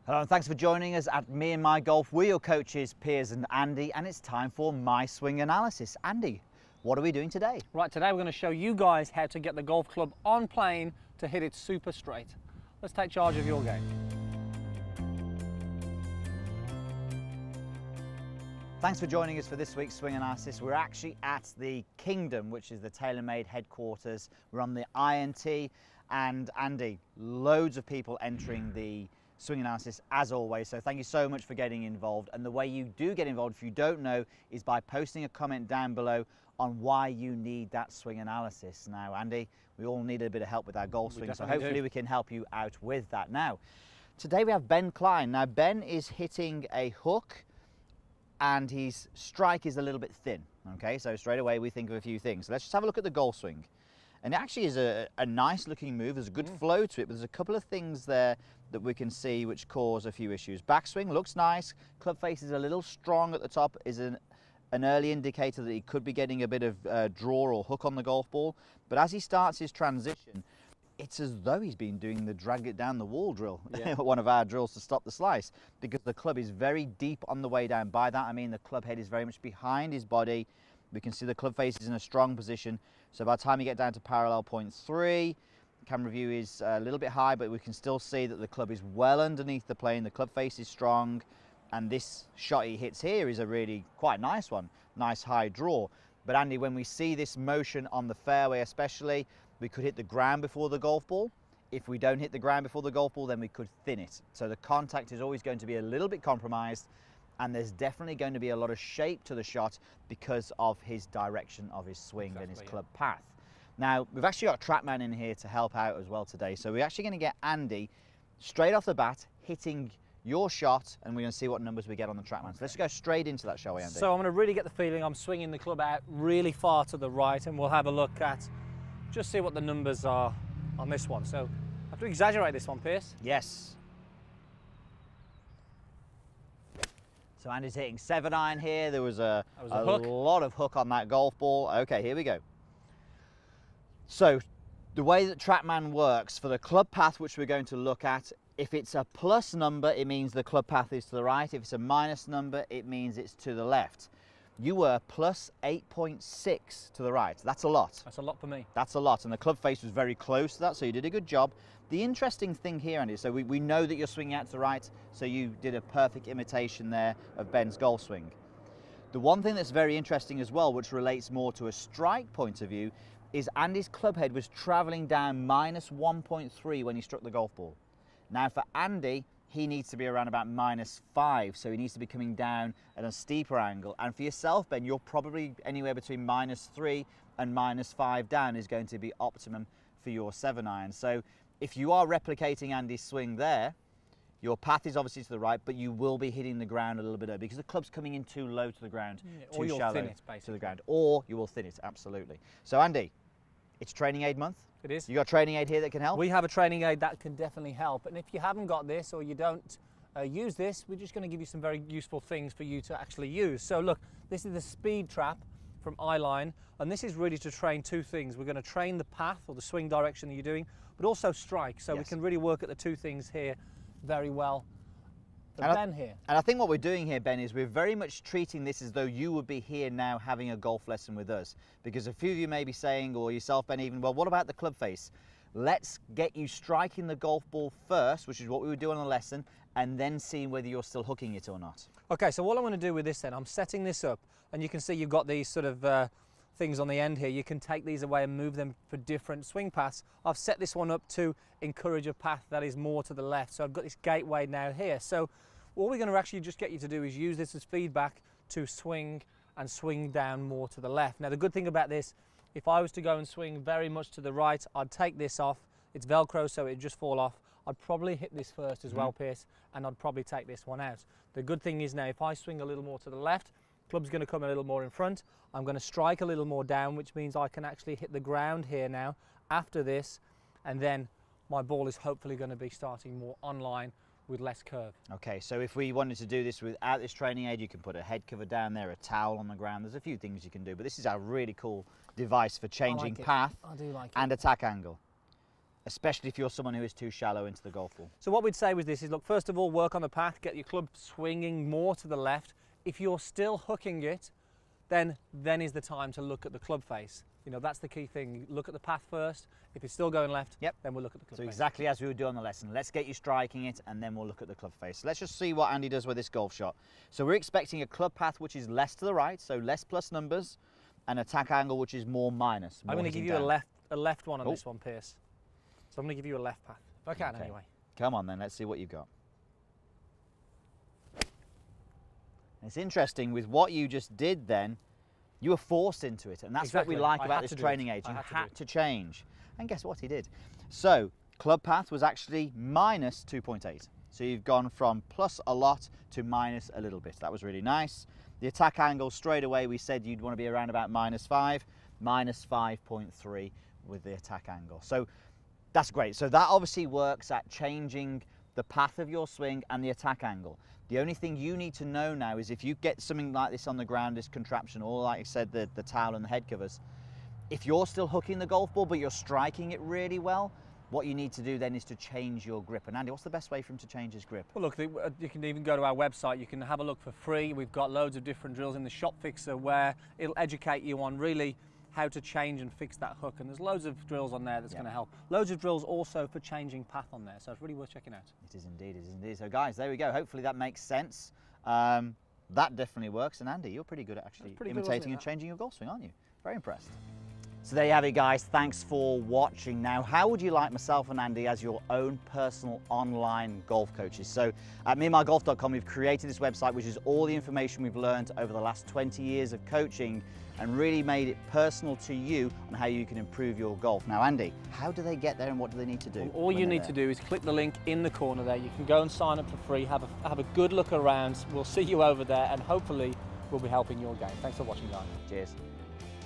Hello and thanks for joining us at Me and My Golf. We're your coaches, Piers and Andy, and it's time for My Swing Analysis. Andy, what are we doing today? Right, today we're going to show you guys how to get the golf club on plane to hit it super straight. Let's take charge of your game. Thanks for joining us for this week's Swing Analysis. We're actually at the Kingdom, which is the TaylorMade headquarters. We're on the INT, and Andy, loads of people entering the Swing Analysis as always, so thank you so much for getting involved. And the way you do get involved, if you don't know, is by posting a comment down below on why you need that swing analysis. Now Andy, we all need a bit of help with our golf swing, so hopefully we can help you out with that. Now today we have Ben Klein. Now Ben is hitting a hook and his strike is a little bit thin. Okay, so straight away we think of a few things. So let's just have a look at the golf swing. And it actually is a nice looking move. There's a good flow to it, but there's a couple of things there that we can see which cause a few issues. Backswing looks nice. Club face is a little strong at the top, is an early indicator that he could be getting a bit of draw or hook on the golf ball. But as he starts his transition, it's as though he's been doing the drag it down the wall drill, one of our drills to stop the slice, because the club is very deep on the way down. By that I mean the club head is very much behind his body. We can see the club face is in a strong position. So by the time you get down to parallel point 3, camera view is a little bit high, but we can still see that the club is well underneath the plane. The club face is strong, and this shot he hits here is a really quite nice one. Nice high draw. But Andy, when we see this motion on the fairway especially, we could hit the ground before the golf ball. If we don't hit the ground before the golf ball, then we could thin it. So the contact is always going to be a little bit compromised, and there's definitely going to be a lot of shape to the shot because of his direction of his swing and his club path. Now, we've actually got TrackMan in here to help out as well today. So we're actually going to get Andy straight off the bat hitting your shot, and we're going to see what numbers we get on the TrackMan. So let's go straight into that, shall we, Andy? So I'm going to really get the feeling I'm swinging the club out really far to the right, and we'll have a look at, just see what the numbers are on this one. So I have to exaggerate this one, Piers. Yes. So Andy's hitting 7-iron here. There was a lot of hook on that golf ball. Okay, here we go. So the way that TrackMan works for the club path, which we're going to look at, if it's a plus number, it means the club path is to the right. If it's a minus number, it means it's to the left. You were plus 8.6 to the right. That's a lot. That's a lot for me. That's a lot, and the club face was very close to that, so you did a good job. The interesting thing here, Andy, so we know that you're swinging out to the right, so you did a perfect imitation there of Ben's golf swing. The one thing that's very interesting as well, which relates more to a strike point of view, is Andy's club head was travelling down minus 1.3 when he struck the golf ball. Now for Andy, he needs to be around about -5, so he needs to be coming down at a steeper angle. And for yourself, Ben, you're probably anywhere between -3 and -5 down is going to be optimum for your 7-iron. So if you are replicating Andy's swing there, your path is obviously to the right, but you will be hitting the ground a little bit early because the club's coming in too low to the ground, too shallow to the ground, or you will thin it, absolutely. So Andy, it's training aid month. It is. You got a training aid here that can help? We have a training aid that can definitely help. And if you haven't got this or you don't use this, we're just going to give you some very useful things for you to actually use. So look, this is the speed trap from Eyeline, and this is really to train two things. We're going to train the path or the swing direction that you're doing, but also strike. So we can really work at the two things here very well. Ben here. And I think what we're doing here, Ben, is we're very much treating this as though you would be here now having a golf lesson with us. Because a few of you may be saying, or yourself, Ben, even, well, what about the club face? Let's get you striking the golf ball first, which is what we would do on a lesson, and then seeing whether you're still hooking it or not. Okay, so what I'm going to do with this then, I'm setting this up, and you can see you've got these sort of things on the end here. You can take these away and move them for different swing paths. I've set this one up to encourage a path that is more to the left. So I've got this gateway now here. So what we're going to actually just get you to do is use this as feedback to swing and swing down more to the left. Now the good thing about this, if I was to go and swing very much to the right, I'd take this off. It's Velcro, so it'd just fall off. I'd probably hit this first as well, Piers, and I'd probably take this one out. The good thing is now if I swing a little more to the left, club's going to come a little more in front. I'm going to strike a little more down, which means I can actually hit the ground here now after this, and then my ball is hopefully going to be starting more online with less curve. Okay, so if we wanted to do this without this training aid, you can put a head cover down there, a towel on the ground. There's a few things you can do, but this is a really cool device for changing path and attack angle. especially if you're someone who is too shallow into the golf ball? So what we'd say with this is, look, first of all, work on the path, get your club swinging more to the left. If you're still hooking it, then is the time to look at the club face. You know, that's the key thing. Look at the path first. If it's still going left, yep, then we'll look at the club face. So face. exactly as we would do on the lesson. Let's get you striking it, and then we'll look at the club face. So let's just see what Andy does with this golf shot. So we're expecting a club path which is less to the right, so less plus numbers, and attack angle which is more minus. I'm going to give you a left one on this one, Pierce. So I'm going to give you a left path, if I can anyway. Come on then, let's see what you've got. It's interesting with what you just did then, you were forced into it, and that's exactly what we like about this training age. You had to change. And guess what he did? So, club path was actually minus 2.8. So you've gone from plus a lot to minus a little bit. That was really nice. The attack angle straight away, we said you'd want to be around about -5, minus 5.3 with the attack angle. So that's great. So that obviously works at changing the path of your swing and the attack angle. The only thing you need to know now is if you get something like this on the ground, this contraption, or like I said, the towel and the head covers, if you're still hooking the golf ball but you're striking it really well, what you need to do then is to change your grip. And Andy, what's the best way for him to change his grip? Well, look, you can even go to our website. You can have a look for free. We've got loads of different drills in the Shop Fixer where it'll educate you on really how to change and fix that hook, and there's loads of drills on there that's going to help. Loads of drills also for changing path on there, so it's really worth checking out. It is indeed, it is indeed. So guys, there we go. Hopefully that makes sense. That definitely works. And Andy, you're pretty good at actually imitating and changing your golf swing, aren't you? Very impressed. So there you have it, guys. Thanks for watching. Now, how would you like myself and Andy as your own personal online golf coaches? So at meandmygolf.com, we've created this website, which is all the information we've learned over the last 20 years of coaching and really made it personal to you on how you can improve your golf. Now, Andy, how do they get there and what do they need to do? Well, all you need to do is click the link in the corner there. You can go and sign up for free, have a good look around. We'll see you over there and hopefully we'll be helping your game. Thanks for watching, guys. Cheers.